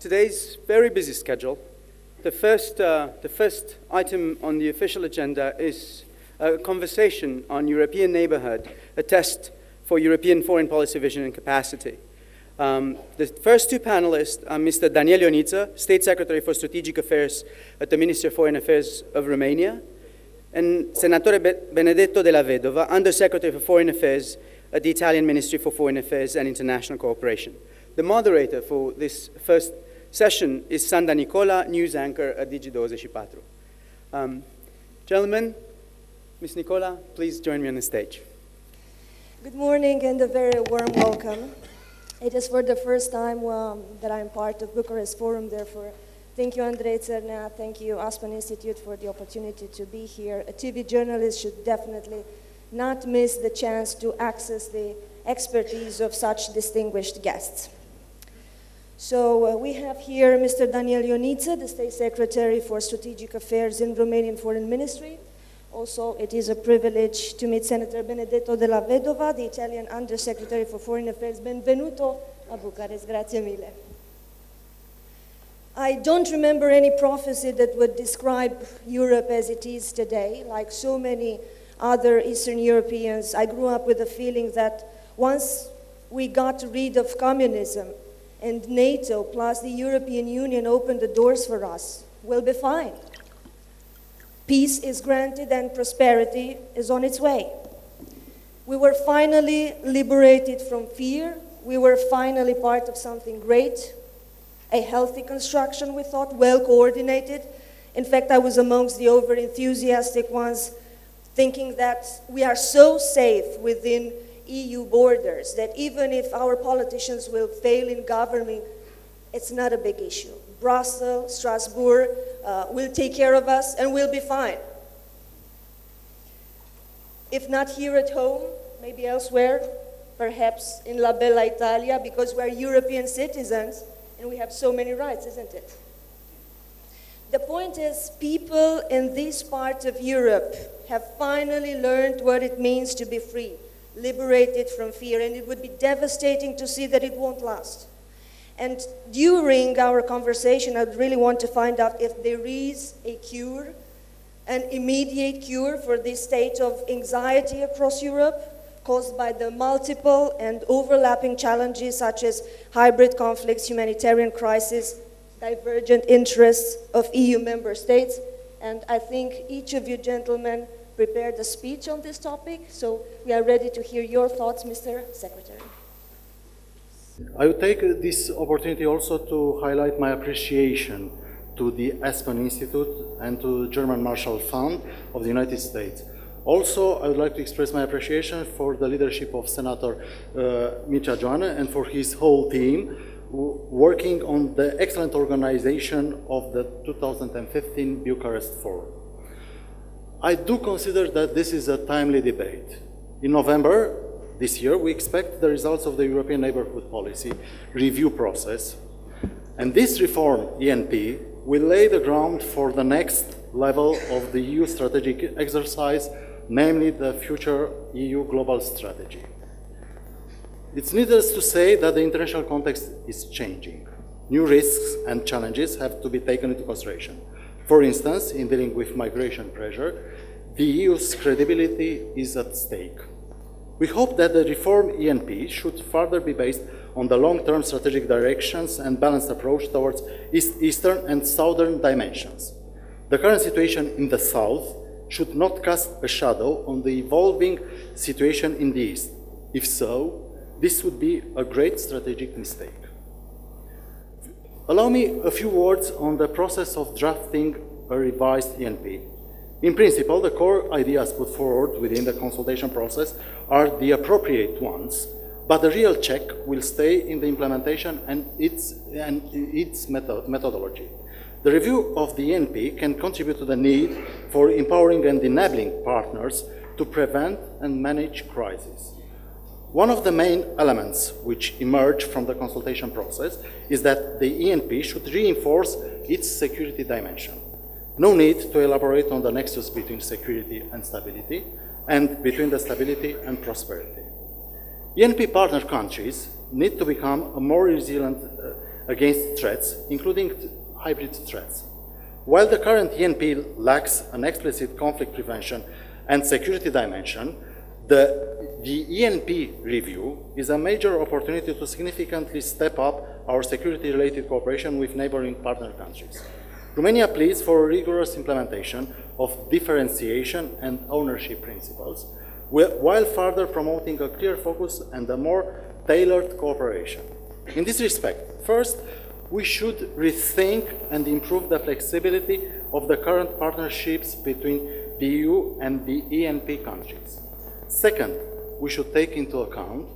today's very busy schedule. The first item on the official agenda is a conversation on European neighbourhood, a test for European foreign policy vision and capacity. The first two panelists are Mr. Ioniță, State Secretary for Strategic Affairs at the Ministry of Foreign Affairs of Romania, and Senatore Benedetto Della Vedova, Undersecretary for Foreign Affairs at the Italian Ministry for Foreign Affairs and International Cooperation. The moderator for this first session is Sanda Nicola, news anchor at Digi24. Gentlemen, Ms. Nicola, please join me on the stage. Good morning and a very warm welcome. It is for the first time that I'm part of Bucharest Forum, therefore thank you Ioniță, thank you Aspen Institute for the opportunity to be here. A TV journalist should definitely not miss the chance to access the expertise of such distinguished guests. So we have here Mr. Ioniță, the State Secretary for Strategic Affairs in Romanian Foreign Ministry. Also, it is a privilege to meet Senator Benedetto Della Vedova, the Italian Undersecretary for Foreign Affairs. Benvenuto a Bucharest, grazie mille. I don't remember any prophecy that would describe Europe as it is today. Like so many other Eastern Europeans, I grew up with the feeling that once we got rid of communism and NATO plus the European Union opened the doors for us, we'll be fine. Peace is granted and prosperity is on its way. We were finally liberated from fear. We were finally part of something great, a healthy construction, we thought, well coordinated. In fact, I was amongst the over-enthusiastic ones, thinking that we are so safe within EU borders that even if our politicians will fail in governing, it's not a big issue. Brussels, Strasbourg will take care of us and we'll be fine. If not here at home, maybe elsewhere, perhaps in La Bella Italia, because we're European citizens and we have so many rights, isn't it? The point is, people in this part of Europe have finally learned what it means to be free, liberated from fear, and it would be devastating to see that it won't last. And during our conversation, I'd really want to find out if there is a cure, an immediate cure for this state of anxiety across Europe, caused by the multiple and overlapping challenges such as hybrid conflicts, humanitarian crisis, divergent interests of EU member states. And I think each of you gentlemen prepared a speech on this topic, so we are ready to hear your thoughts, Mr. Secretary. I would take this opportunity also to highlight my appreciation to the Aspen Institute and to the German Marshall Fund of the United States. Also, I would like to express my appreciation for the leadership of Senator Mircea Joană and for his whole team working on the excellent organization of the 2015 Bucharest Forum. I do consider that this is a timely debate. In November this year, we expect the results of the European Neighbourhood Policy review process, and this reform, ENP, will lay the ground for the next level of the EU strategic exercise, namely the future EU global strategy. It's needless to say that the international context is changing. New risks and challenges have to be taken into consideration. For instance, in dealing with migration pressure, the EU's credibility is at stake. We hope that the reform ENP should further be based on the long-term strategic directions and balanced approach towards eastern and southern dimensions. The current situation in the south should not cast a shadow on the evolving situation in the east. If so, this would be a great strategic mistake. Allow me a few words on the process of drafting a revised ENP. In principle, the core ideas put forward within the consultation process are the appropriate ones, but the real check will stay in the implementation and its methodology. The review of the ENP can contribute to the need for empowering and enabling partners to prevent and manage crises. One of the main elements which emerge from the consultation process is that the ENP should reinforce its security dimension. No need to elaborate on the nexus between security and stability, and between the stability and prosperity. ENP partner countries need to become a more resilient against threats, including hybrid threats. While the current ENP lacks an explicit conflict prevention and security dimension, the ENP review is a major opportunity to significantly step up our security-related cooperation with neighboring partner countries. Romania pleads for rigorous implementation of differentiation and ownership principles, while further promoting a clear focus and a more tailored cooperation. In this respect, first, we should rethink and improve the flexibility of the current partnerships between the EU and the ENP countries. Second, we should take into account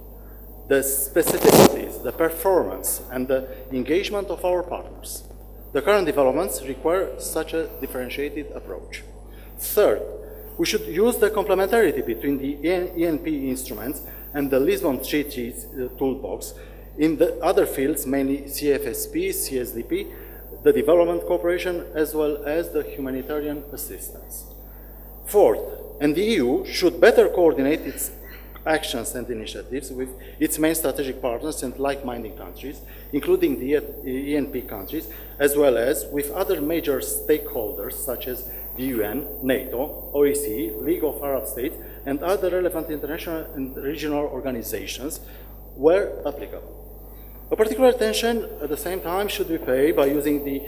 the specificities, the performance, and the engagement of our partners. The current developments require such a differentiated approach. Third, we should use the complementarity between the ENP instruments and the Lisbon Treaty's toolbox in the other fields, mainly CFSP, CSDP, the development cooperation, as well as the humanitarian assistance. Fourth, and the EU should better coordinate its actions and initiatives with its main strategic partners and like-minded countries, including the ENP countries, as well as with other major stakeholders such as the UN, NATO, OECD, League of Arab States, and other relevant international and regional organizations where applicable. A particular attention at the same time should be paid by using the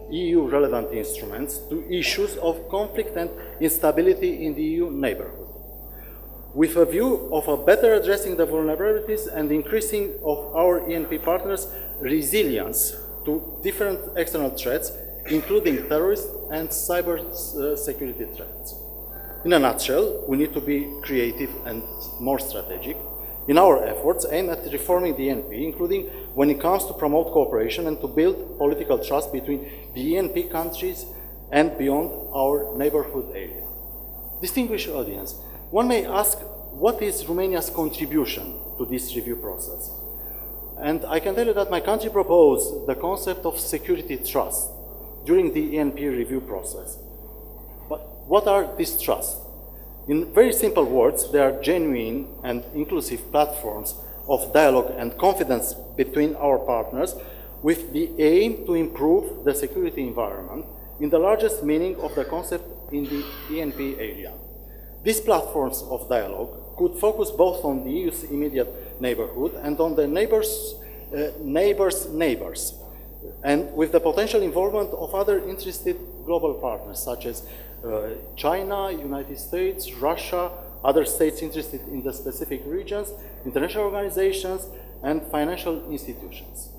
EU relevant instruments to issues of conflict and instability in the EU neighborhood, with a view of a better addressing the vulnerabilities and increasing of our ENP partners' resilience to different external threats, including terrorist and cyber security threats. In a nutshell, we need to be creative and more strategic in our efforts aimed at reforming the ENP, including when it comes to promote cooperation and to build political trust between the ENP countries and beyond our neighborhood area. Distinguished audience, one may ask, what is Romania's contribution to this review process? And I can tell you that my country proposed the concept of security trust during the ENP review process. But what are these trusts? In very simple words, they are genuine and inclusive platforms of dialogue and confidence between our partners with the aim to improve the security environment in the largest meaning of the concept in the ENP area. These platforms of dialogue could focus both on the EU's immediate neighborhood and on the neighbors' neighbors, and with the potential involvement of other interested global partners such as China, United States, Russia, other states interested in the specific regions, international organizations, and financial institutions.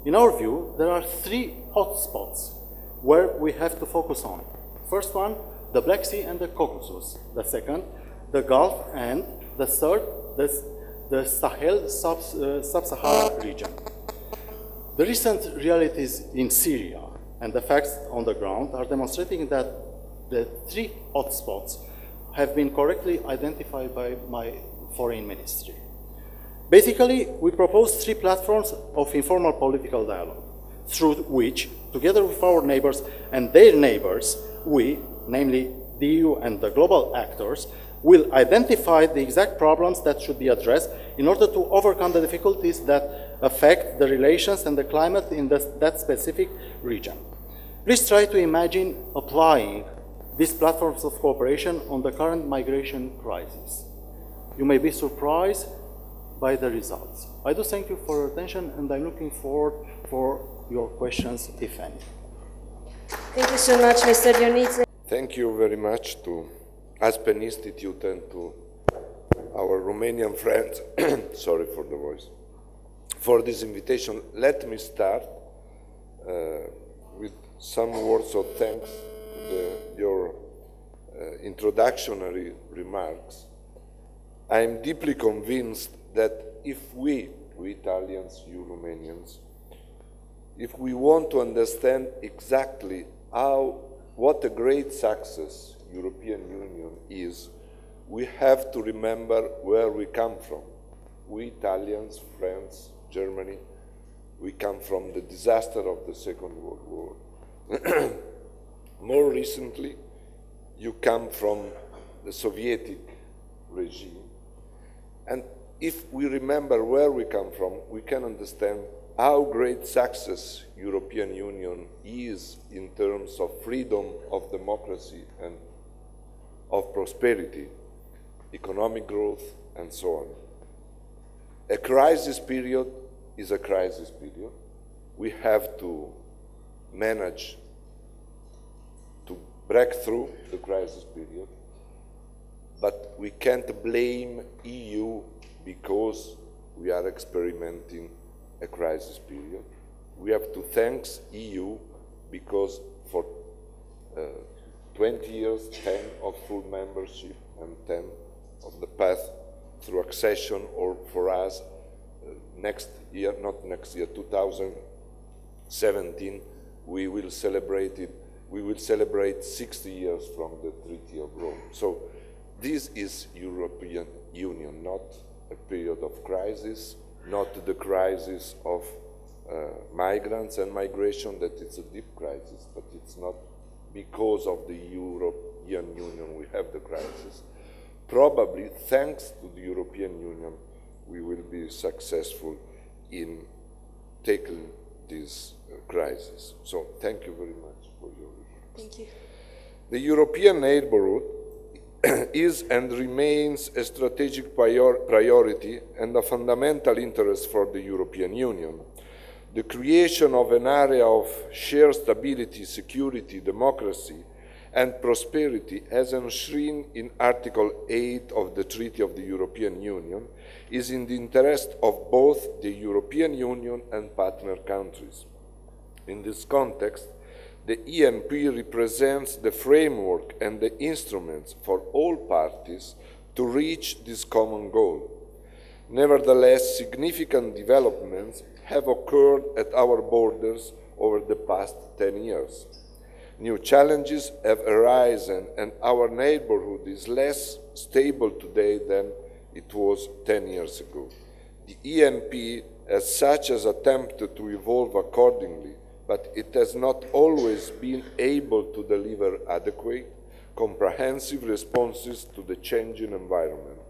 In our view, there are three hotspots where we have to focus on. First one, the Black Sea and the Caucasus. The second, the Gulf, and the third, the Sahel sub-Saharan region. The recent realities in Syria and the facts on the ground are demonstrating that the three hotspots have been correctly identified by my foreign ministry. Basically, we propose three platforms of informal political dialogue, through which, together with our neighbors and their neighbors, we, namely the EU and the global actors, will identify the exact problems that should be addressed in order to overcome the difficulties that affect the relations and the climate in that specific region. Please try to imagine applying these platforms of cooperation on the current migration crisis. You may be surprised by the results. I do thank you for your attention, and I'm looking forward for your questions, if any. Thank you so much, Mr. Ioniță. Thank you very much to Aspen Institute and to our Romanian friends, sorry for the voice, for this invitation. Let me start with some words of thanks to your introductory remarks. I am deeply convinced that if we Italians, you Romanians, if we want to understand exactly what a great success European Union is, we have to remember where we come from. We Italians, France, Germany, we come from the disaster of the Second World War. More recently, you come from the Soviet regime. And if we remember where we come from, we can understand how great success European Union is in terms of freedom, of democracy, and of prosperity, economic growth, and so on. A crisis period is a crisis period. We have to manage to break through the crisis period, but we can't blame EU because we are experimenting a crisis period. We have to thank EU because for 20 years, 10 of full membership and 10 of the path through accession, or for us, next year, not next year, 2017, we will celebrate 60 years from the Treaty of Rome. So this is European Union, not a period of crisis, not the crisis of migrants and migration, that it's a deep crisis, but it's not because of the European Union we have the crisis. Probably, thanks to the European Union, we will be successful in tackling this crisis. So, thank you very much for your remarks. Thank you. The European neighbourhood is and remains a strategic priority and a fundamental interest for the European Union. The creation of an area of shared stability, security, democracy, and prosperity, as enshrined in Article 8 of the Treaty of the European Union, is in the interest of both the European Union and partner countries. In this context, the ENP represents the framework and the instruments for all parties to reach this common goal. Nevertheless, significant developments have occurred at our borders over the past 10 years. New challenges have arisen, and our neighbourhood is less stable today than it was 10 years ago. The ENP, as such, has attempted to evolve accordingly, but it has not always been able to deliver adequate, comprehensive responses to the changing environment.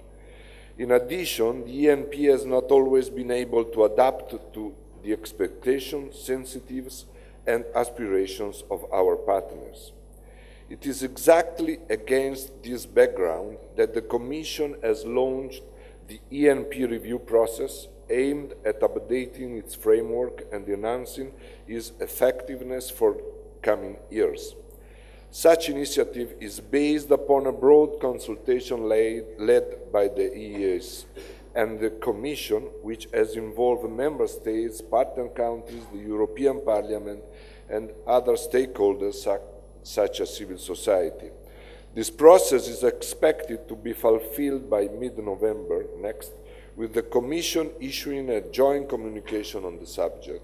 In addition, the ENP has not always been able to adapt to the expectations, sensitivities, and aspirations of our partners. It is exactly against this background that the Commission has launched the ENP review process aimed at updating its framework and enhancing its effectiveness for coming years. Such initiative is based upon a broad consultation led by the EEAS and the Commission, which has involved Member States, partner countries, the European Parliament, and other stakeholders such as civil society. This process is expected to be fulfilled by mid-November next, with the Commission issuing a joint communication on the subject.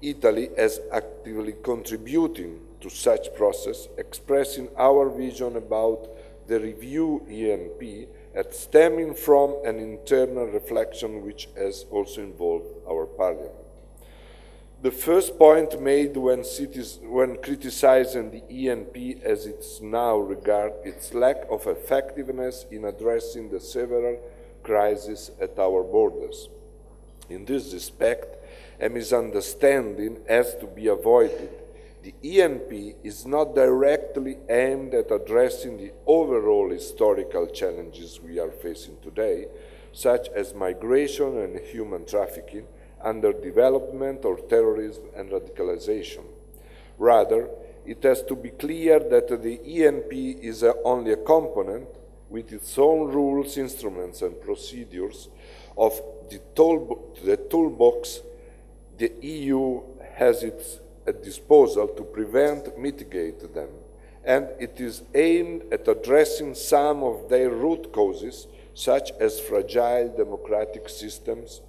Italy is actively contributing to such process, expressing our vision about the review ENP and stemming from an internal reflection which has also involved our Parliament. The first point made when criticizing the ENP as it's now regard its lack of effectiveness in addressing the several crises at our borders. In this respect, a misunderstanding has to be avoided. The ENP is not directly aimed at addressing the overall historical challenges we are facing today, such as migration and human trafficking, underdevelopment or terrorism and radicalization. Rather, it has to be clear that the ENP is only a component with its own rules, instruments and procedures of the toolbox the EU has at disposal to prevent, mitigate them, and it is aimed at addressing some of their root causes, such as fragile democratic systems,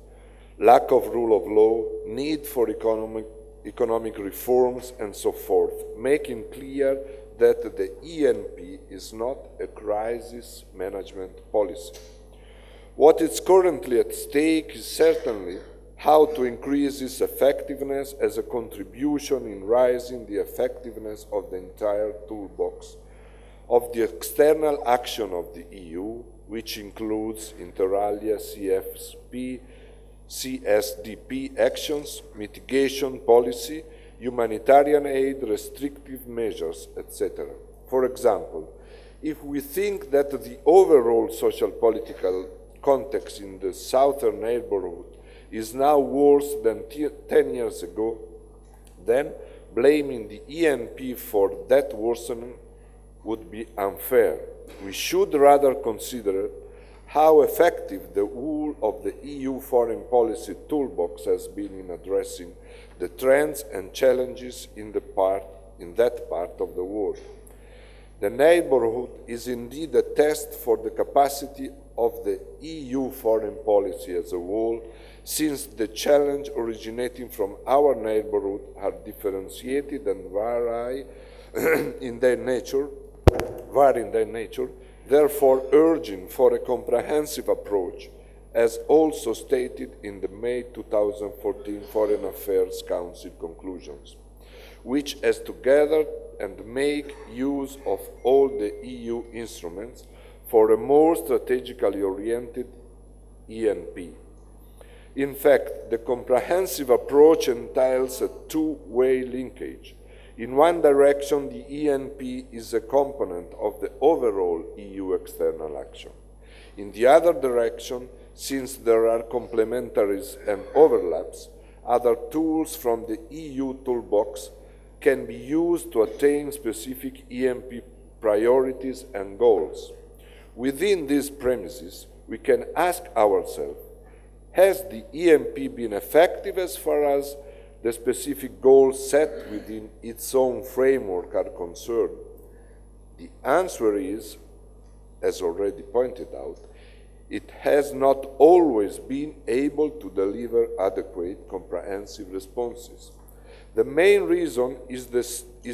lack of rule of law, need for economic reforms, and so forth, making clear that the ENP is not a crisis management policy. What is currently at stake is certainly how to increase its effectiveness as a contribution in raising the effectiveness of the entire toolbox of the external action of the EU which includes inter alia CSDP actions, mitigation policy, humanitarian aid, restrictive measures, etc. For example, if we think that the overall social political context in the southern neighborhood is now worse than 10 years ago, then blaming the ENP for that worsening would be unfair. We should rather consider how effective the whole of the EU foreign policy toolbox has been in addressing the trends and challenges in that part of the world. The neighbourhood is indeed a test for the capacity of the EU foreign policy as a whole, since the challenges originating from our neighbourhood are differentiated and vary in their nature, therefore urging for a comprehensive approach, as also stated in the May 2014 Foreign Affairs Council conclusions, which has to gather and make use of all the EU instruments for a more strategically oriented ENP. In fact, the comprehensive approach entails a two-way linkage. In one direction, the ENP is a component of the overall EU external action. In the other direction, since there are complementaries and overlaps, other tools from the EU toolbox can be used to attain specific ENP priorities and goals. Within these premises, we can ask ourselves, has the ENP been effective as far as the specific goals set within its own framework are concerned? The answer is, as already pointed out, it has not always been able to deliver adequate, comprehensive responses. The main reason is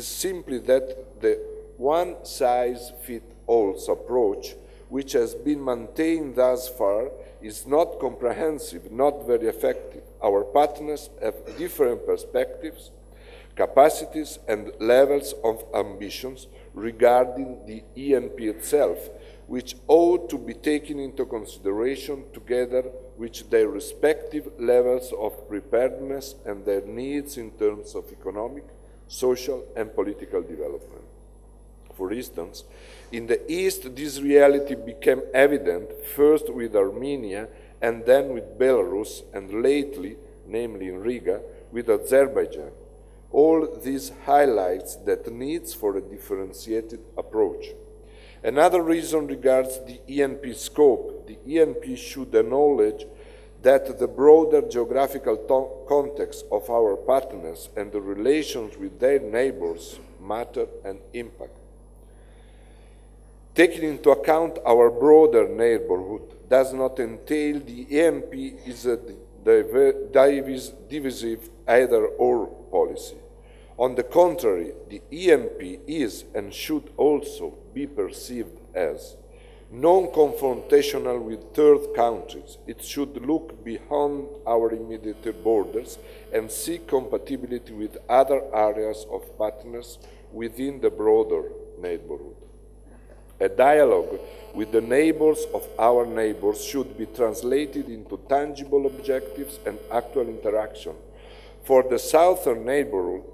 simply that the one-size-fits-all approach, which has been maintained thus far, is not comprehensive, not very effective. Our partners have different perspectives, capacities, and levels of ambitions regarding the ENP itself, which ought to be taken into consideration together with their respective levels of preparedness and their needs in terms of economic, social, and political development. For instance, in the East, this reality became evident first with Armenia and then with Belarus, and lately, namely in Riga, with Azerbaijan. All this highlights that needs for a differentiated approach. Another reason regards the ENP scope. The ENP should acknowledge that the broader geographical context of our partners and the relations with their neighbors matter and impact. Taking into account our broader neighborhood does not entail the ENP is a divisive either-or policy. On the contrary, the ENP is and should also be perceived as non-confrontational with third countries. It should look beyond our immediate borders and seek compatibility with other areas of partners within the broader neighborhood. A dialogue with the neighbors of our neighbors should be translated into tangible objectives and actual interaction. For the southern neighborhood,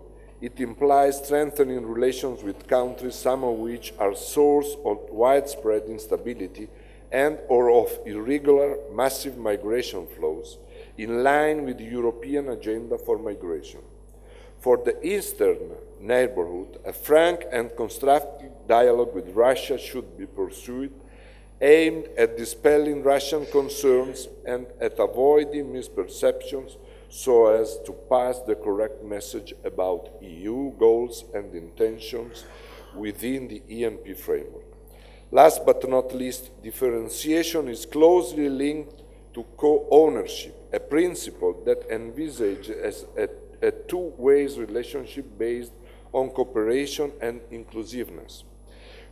it implies strengthening relations with countries, some of which are source of widespread instability and or of irregular, massive migration flows, in line with the European agenda for migration. For the eastern neighborhood, a frank and constructive dialogue with Russia should be pursued, aimed at dispelling Russian concerns and at avoiding misperceptions so as to pass the correct message about EU goals and intentions within the ENP framework. Last but not least, differentiation is closely linked to co-ownership, a principle that envisages a two-way relationship based on cooperation and inclusiveness.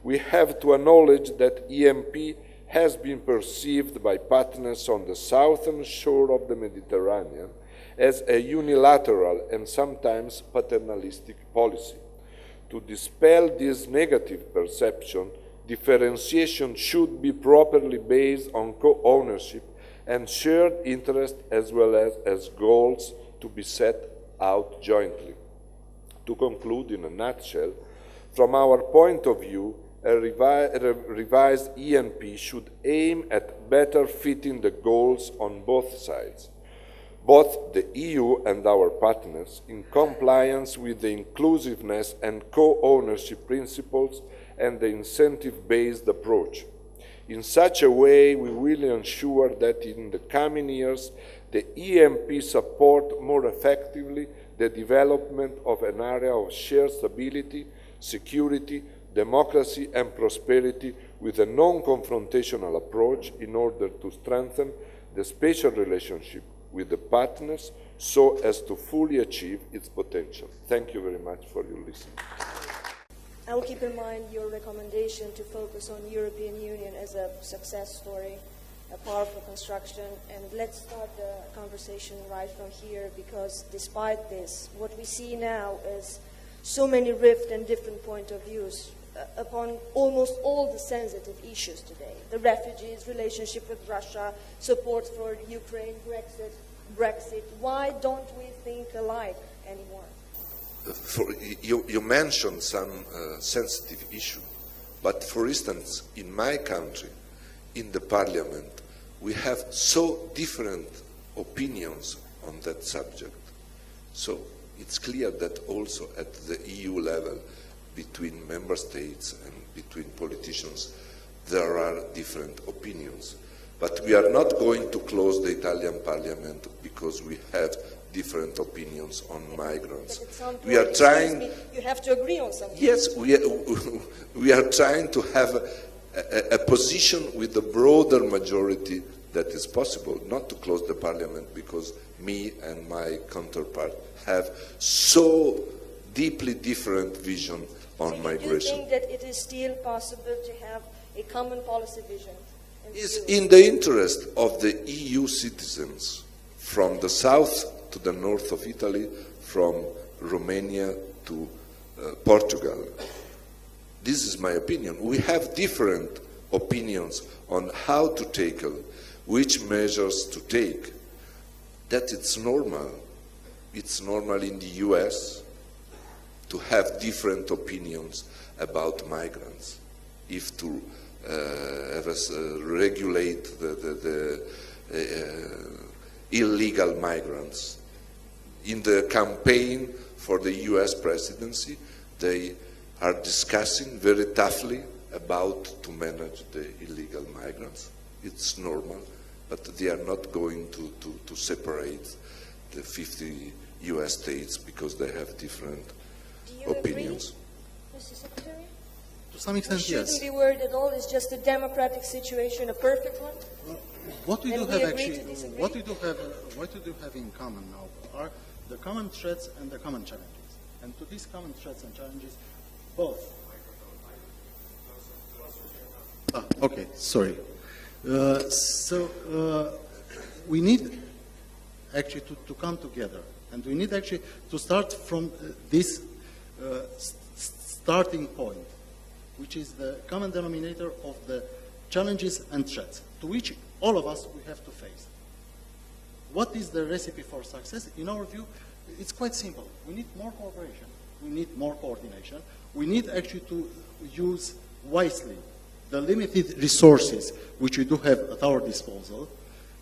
We have to acknowledge that ENP has been perceived by partners on the southern shore of the Mediterranean as a unilateral and sometimes paternalistic policy. To dispel this negative perception, Differentiation should be properly based on co-ownership and shared interest as well as goals to be set out jointly. To conclude, in a nutshell, from our point of view, a revised ENP should aim at better fitting the goals on both sides, both the EU and our partners, in compliance with the inclusiveness and co-ownership principles and the incentive-based approach. In such a way, we will ensure that in the coming years, the ENP support more effectively the development of an area of shared stability, security, democracy and prosperity with a non-confrontational approach in order to strengthen the special relationship with the partners so as to fully achieve its potential. Thank you very much for your listening. I will keep in mind your recommendation to focus on European Union as a success story, a powerful construction, and let's start the conversation right from here, because despite this, what we see now is so many rift and different point of views upon almost all the sensitive issues today. The refugees, relationship with Russia, support for Ukraine, Brexit. Why don't we think alike anymore? You mentioned some sensitive issue, but for instance, in my country, in the parliament, we have so different opinions on that subject. So it's clear that also at the EU level, between member states and between politicians, there are different opinions. But we are not going to close the Italian parliament because we have different opinions on migrants. We are trying. You have to agree on something. Yes, we are trying to have a position with the broader majority that is possible, not to close the parliament because me and my counterpart have so deeply different vision on migration. Do you think that it is still possible to have a common policy vision? It's in the interest of the EU citizens from the south to the north of Italy, from Romania to Portugal. This is my opinion. We have different opinions on how to tackle, which measures to take. That it's normal. It's normal in the US to have different opinions about migrants, if to regulate the illegal migrants. In the campaign for the US presidency, they are discussing very toughly about to manage the illegal migrants. It's normal, but they are not going to separate the 50 US states because they have different opinions. Agree, Mr. Secretary? To some extent, we yes. shouldn't be worried at all. It's just a democratic situation, a perfect one. What we And do we have agree actually, to disagree? what we do have in common now are the common threats and the common challenges. And to these common threats and challenges, both. Okay, sorry. We need actually to come together, and we need actually to start from this starting point, which is the common denominator of the challenges and threats to which all of us we have to face. What is the recipe for success? In our view, it's quite simple. We need more cooperation. We need more coordination. We need actually to use wisely the limited resources which we do have at our disposal.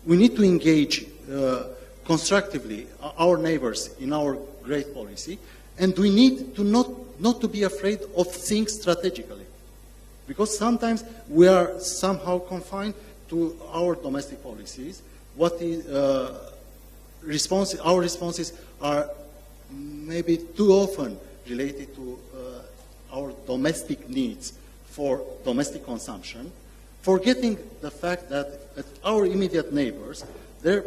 We need to engage constructively our neighbors in our great policy, and we need to not to be afraid of things strategically, because sometimes we are somehow confined to our domestic policies. What is our responses are maybe too often related to our domestic needs for domestic consumption, forgetting the fact that at our immediate neighbors there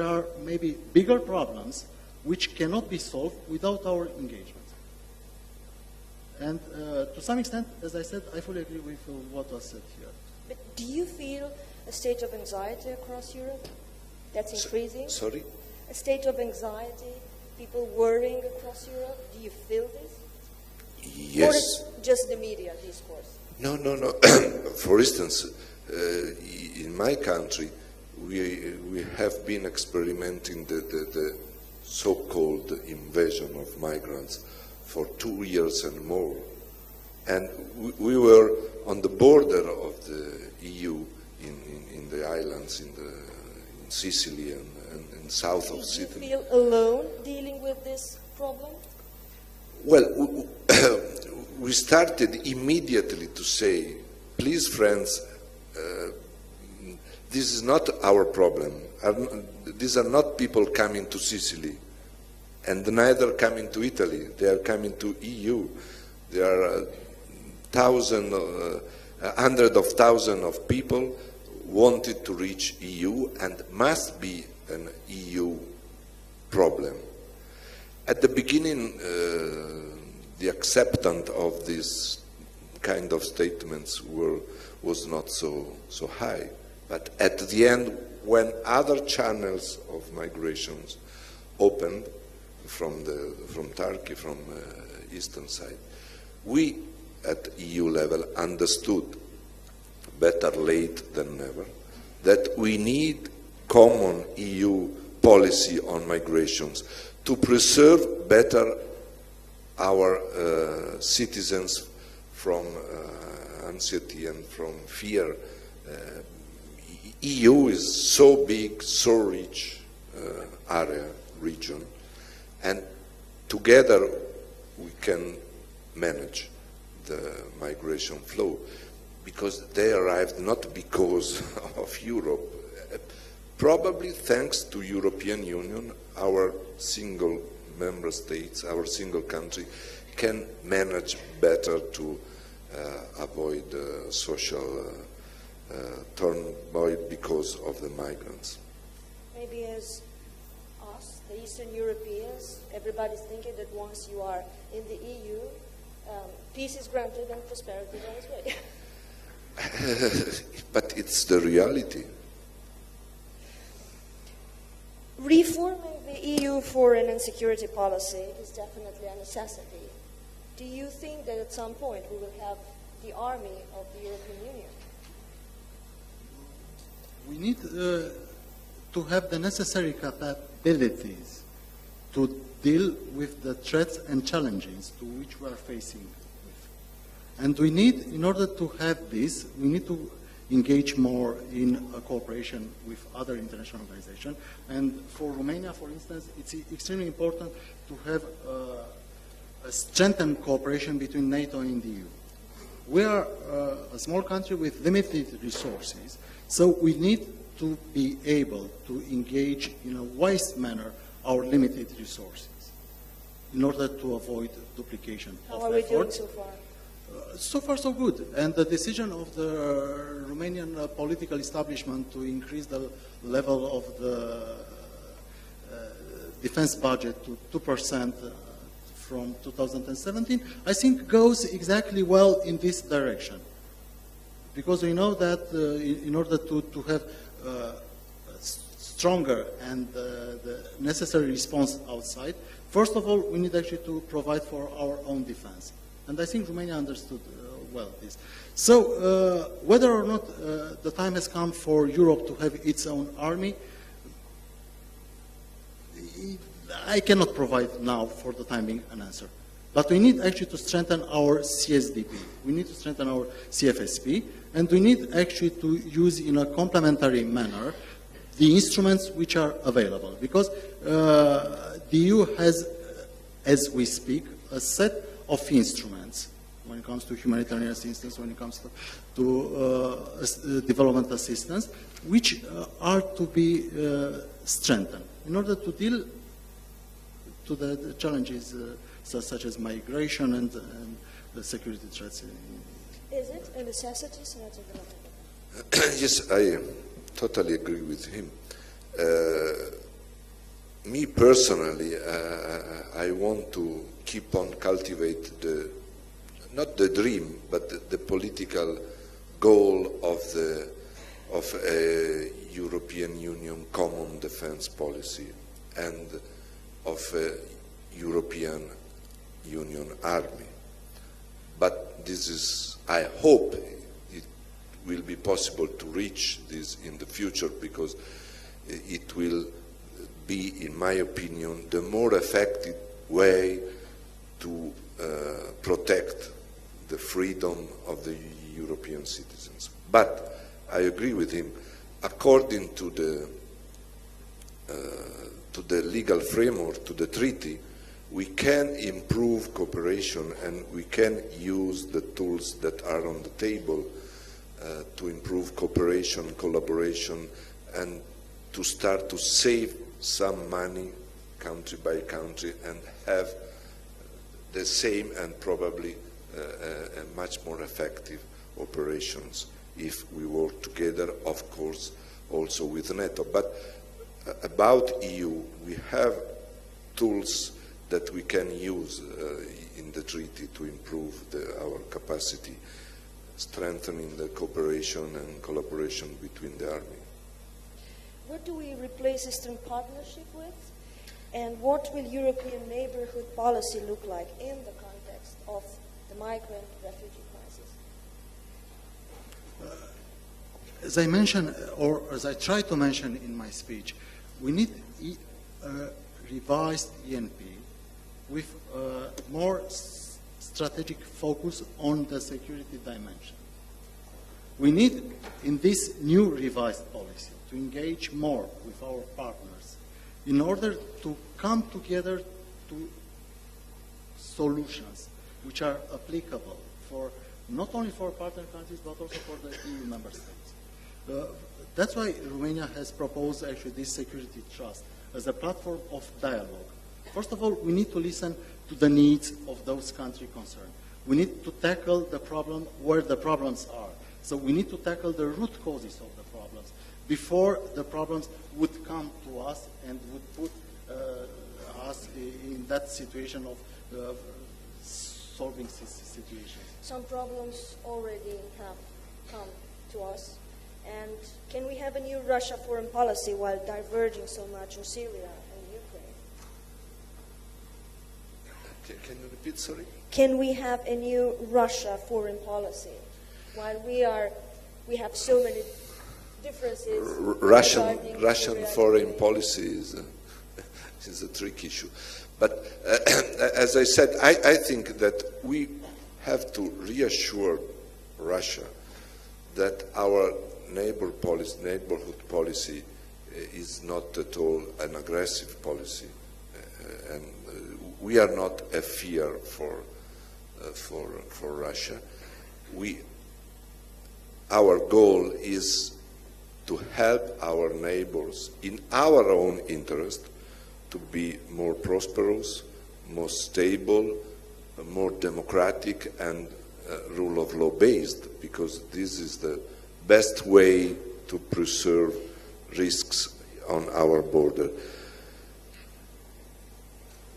are maybe bigger problems which cannot be solved without our engagement. And to some extent, as I said, I fully agree with what was said here. But do you feel a state of anxiety across Europe that's increasing? Sorry? A state of anxiety, people worrying across Europe? Do you feel this? Yes. Or it's just the media discourse? No. For instance, in my country, we have been experimenting the so-called invasion of migrants for 2 years and more. And we were on the border of the EU in the islands, in Sicily and south of Sicily. Do you feel alone dealing with this problem? Well, we started immediately to say, please, friends, this is not our problem. These are not people coming to Sicily, and neither coming to Italy. They are coming to EU. There are hundreds of thousands of people wanted to reach EU, and must be an EU problem. At the beginning, the acceptance of these kind of statements was not so high. But at the end, when other channels of migrations opened from Turkey, from eastern side, we at EU level understood, better late than never, that we need common EU policy on migrations to preserve better our citizens from anxiety and from fear. EU is so big, so rich region, and together we can manage the migration flow, because they arrived not because of Europe, probably thanks to European Union. Our single member states, our single country, can manage better to avoid social turmoil because of the migrants. Maybe as us, the Eastern Europeans, everybody's thinking that once you are in the EU, peace is granted and prosperity is on its way. But it's the reality. Reforming the EU foreign and security policy is definitely a necessity. Do you think that at some point we will have the army of the European Union? We need to have the necessary capabilities to deal with the threats and challenges to which we are facing with. And we need, in order to have this, we need to engage more in a cooperation with other international organizations. And for Romania, for instance, it's extremely important to have a strengthened cooperation between NATO and the EU. We are a small country with limited resources, so we need to be able to engage in a wise manner our limited resources in order to avoid duplication of effort. How are we doing so far? So far, so good. And the decision of the Romanian political establishment to increase the level of the defense budget to 2% from 2017, I think goes exactly well in this direction. Because we know that in order to have stronger and the necessary response outside, first of all, we need actually to provide for our own defense. And I think Romania understood well this. So whether or not the time has come for Europe to have its own army, I cannot provide now for the time being an answer. But we need actually to strengthen our CSDP. We need to strengthen our CFSP, and we need actually to use in a complementary manner the instruments which are available. Because the EU has, as we speak, a set of instruments when it comes to humanitarian assistance, when it comes to development assistance, which are to be strengthened in order to deal to the challenges such as migration and the security threats. Is it a necessity, Senator Della? Yes, I totally agree with him. Me personally, I want to keep on cultivate not the dream, but the political goal of a European Union common defense policy and of a European Union army. but this is, I hope it will be possible to reach this in the future, because it will be, in my opinion, the more effective way to protect the freedom of the European citizens. But I agree with him, according to the legal framework, to the treaty, we can improve cooperation and we can use the tools that are on the table to improve cooperation, collaboration, and to start to save some money country by country and have the same and probably much more effective operations if we work together, of course, also with NATO. But about EU, we have tools that we can use in the treaty to improve our capacity, strengthening the cooperation and collaboration between the army. What do we replace Eastern Partnership with? And what will European neighbourhood policy look like in the context of the migrant refugee crisis? As I mentioned, or as I tried to mention in my speech, we need a revised ENP with a more strategic focus on the security dimension. We need, in this new revised policy, to engage more with our partners in order to come together to solutions which are applicable for not only for partner countries but also for the EU member states. That's why Romania has proposed actually this security trust as a platform of dialogue. First of all, we need to listen to the needs of those countries concerned. We need to tackle the problem where the problems are. So we need to tackle the root causes of the problems before the problems would come to us and would put us in that situation of solving this situation. Some problems already have come to us. And can we have a new Russia foreign policy while diverging so much in Syria and Ukraine? Can you repeat, sorry? Can we have a new Russia foreign policy while we have so many differences? Russian foreign policy is a tricky issue. But as I said, I think that we have to reassure Russia that our neighborhood policy is not at all an aggressive policy, and we are not a fear for Russia. Our goal is to help our neighbors in our own interest to be more prosperous, more stable, more democratic, and rule of law based, because this is the best way to preserve risks on our border.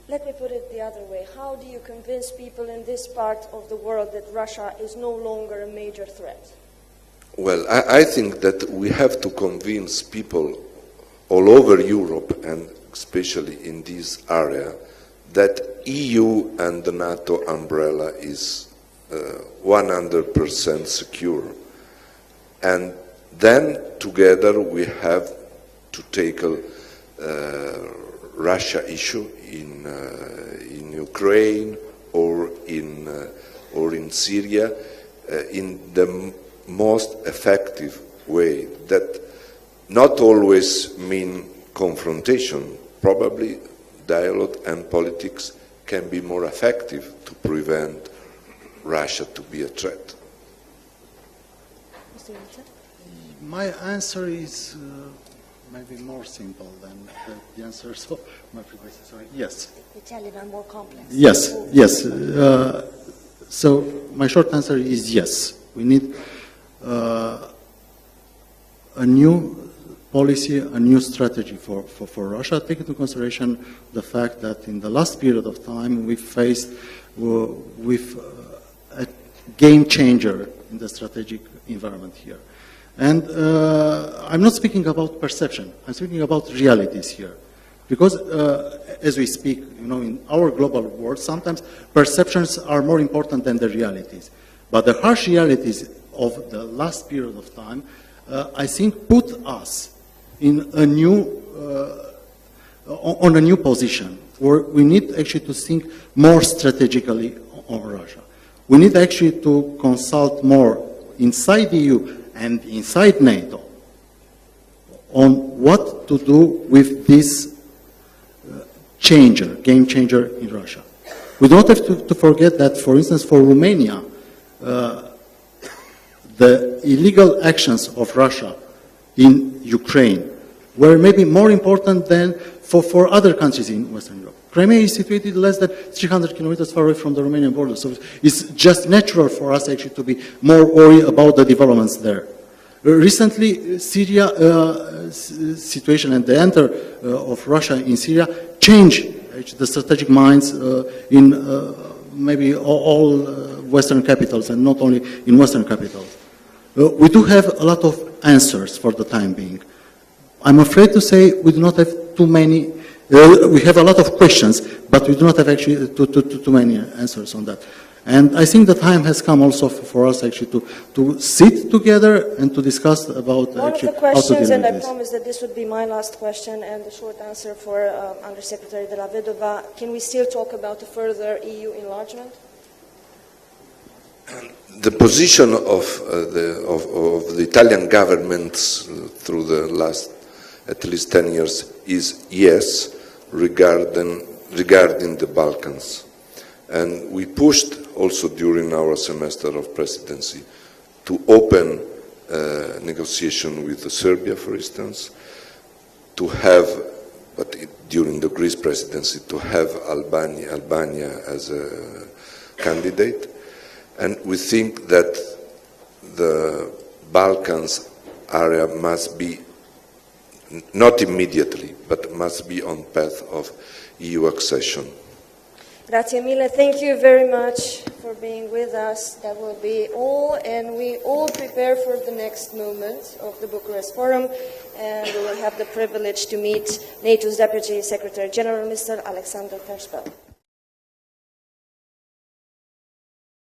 Let me put it the other way. How do you convince people in this part of the world that Russia is no longer a major threat? Well, I think that we have to convince people all over Europe, and especially in this area, that EU and the NATO umbrella is 100% secure. And then together we have to tackle Russia issue in Ukraine or in Syria in the most effective way. That not always mean confrontation. Probably dialogue and politics can be more effective to prevent Russia to be a threat. My answer is maybe more simple than the answers of my predecessor. Yes. Italian are more complex. Yes, yes. So my short answer is yes. We need a new policy, a new strategy for Russia, taking into consideration the fact that in the last period of time we faced with a game changer in the strategic environment here. And I'm not speaking about perception, I'm speaking about realities here. Because as we speak, you know, in our global world, sometimes perceptions are more important than the realities. But the harsh realities of the last period of time, I think, put us in a new, on a new position, where we need actually to think more strategically on Russia. We need actually to consult more inside the EU and inside NATO on what to do with this game changer in Russia. We don't have to forget that, for instance, for Romania, the illegal actions of Russia in Ukraine were maybe more important than for other countries in Western Europe. Crimea is situated less than 300 kilometers far away from the Romanian border, so it's just natural for us actually to be more worried about the developments there. Recently, Syria situation and the enter of Russia in Syria changed the strategic minds in maybe all Western capitals, and not only in Western capitals. We do have a lot of answers for the time being. I'm afraid to say we do not have too many. We have a lot of questions, but we do not have actually too many answers on that. And I think the time has come also for us actually to sit together and to discuss about one actually of the questions, how to deal and I with this. promise that this would be my last question and the short answer for Undersecretary Della Vedova. Can we still talk about a further EU enlargement? The position of the Italian government through the last at least 10 years is yes, regarding the Balkans. And we pushed also during our semester of presidency to open negotiation with Serbia, for instance, to have, but during the Greece presidency, to have Albania as a candidate. And we think that the Balkans area must be, not immediately, but must be on path of EU accession. Grazie mille. Thank you very much for being with us. That will be all, and we all prepare for the next moment of the Bucharest Forum, and we will have the privilege to meet NATO's Deputy Secretary General, Mr. Alexander Terspel.